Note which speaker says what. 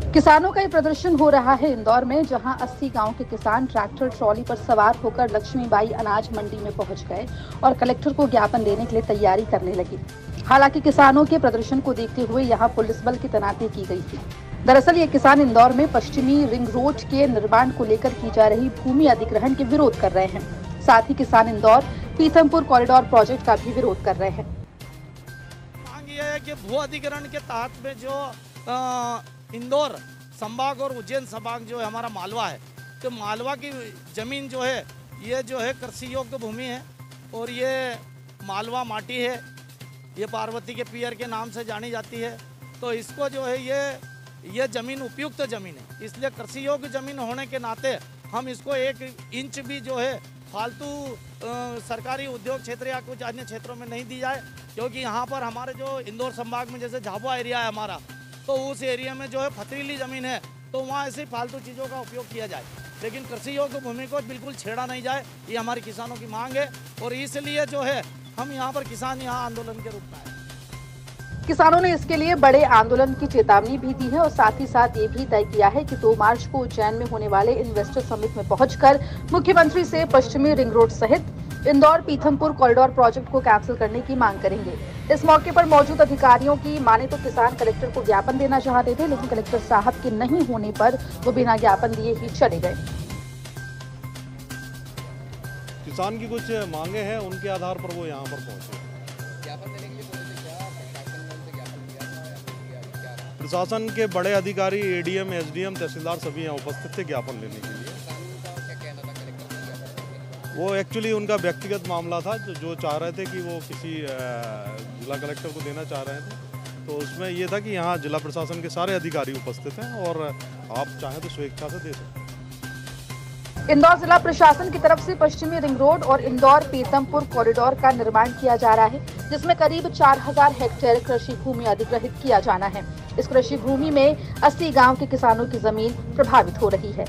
Speaker 1: किसानों का ये प्रदर्शन हो रहा है इंदौर में, जहां 80 गांव के किसान ट्रैक्टर ट्रॉली पर सवार होकर लक्ष्मीबाई अनाज मंडी में पहुंच गए और कलेक्टर को ज्ञापन देने के लिए तैयारी करने लगे। हालांकि किसानों के प्रदर्शन को देखते हुए यहां पुलिस बल की तैनाती की गई थी। दरअसल ये किसान इंदौर में पश्चिमी रिंग रोड के निर्माण को लेकर की जा रही भूमि अधिग्रहण के विरोध कर रहे हैं। साथ ही किसान इंदौर पीथमपुर कॉरिडोर प्रोजेक्ट का भी विरोध कर रहे हैं।
Speaker 2: मांग ये है कि भू अधिग्रहण के तहत में जो इंदौर संभाग और उज्जैन संभाग जो है हमारा मालवा है, तो मालवा की जमीन जो है ये जो है कृषि योग्य भूमि है और ये मालवा माटी है, ये पार्वती के पियर के नाम से जानी जाती है। तो इसको जो है ये जमीन उपयुक्त जमीन है, इसलिए कृषि योग्य जमीन होने के नाते हम इसको 1 इंच भी जो है फालतू सरकारी उद्योग क्षेत्र या कुछ अन्य क्षेत्रों में नहीं दी जाए, क्योंकि यहाँ पर हमारे जो इंदौर संभाग में जैसे झाबुआ एरिया है हमारा, तो उस एरिया में जो है पथरीली ज़मीन है, तो वहाँ ऐसी फालतू चीज़ों का उपयोग किया जाए, लेकिन कृषि योग्य भूमि को बिल्कुल छेड़ा नहीं जाए। ये हमारे किसानों की मांग है और इसलिए जो है हम यहाँ पर किसान यहाँ आंदोलन के रूप में आए।
Speaker 1: किसानों ने इसके लिए बड़े आंदोलन की चेतावनी भी दी है और साथ ही साथ ये भी तय किया है कि 2 मार्च को उज्जैन में होने वाले इन्वेस्टर समिट में पहुंचकर मुख्यमंत्री से पश्चिमी रिंग रोड सहित इंदौर पीथमपुर कॉरिडोर प्रोजेक्ट को कैंसिल करने की मांग करेंगे। इस मौके पर मौजूद अधिकारियों की माने तो किसान कलेक्टर को ज्ञापन देना चाहते थे, लेकिन कलेक्टर साहब के नहीं होने पर वो बिना ज्ञापन दिए ही चले गए।
Speaker 3: किसान की कुछ मांगे हैं, उनके आधार पर वो यहाँ पर पहुंचे।
Speaker 4: ज्ञापन देने के लिए प्रशासन ने उनसे ज्ञापन लिया था?
Speaker 3: प्रशासन के बड़े अधिकारी एडीएम, एसडीएम, तहसीलदार सभी यहाँ उपस्थित थे ज्ञापन लेने के लिए। वो एक्चुअली उनका व्यक्तिगत मामला था, जो चाह रहे थे कि वो किसी जिला कलेक्टर को देना चाह रहे थे। तो उसमें ये था कि यहाँ जिला प्रशासन के सारे अधिकारी उपस्थित हैं और आप चाहें तो स्वेच्छा से दे सकते हैं।
Speaker 1: इंदौर जिला प्रशासन की तरफ से पश्चिमी रिंग रोड और इंदौर पीथमपुर कॉरिडोर का निर्माण किया जा रहा है, जिसमें करीब 4000 हेक्टेयर कृषि भूमि अधिग्रहित किया जाना है। इस कृषि भूमि में 80 गांव के किसानों की जमीन प्रभावित हो रही है।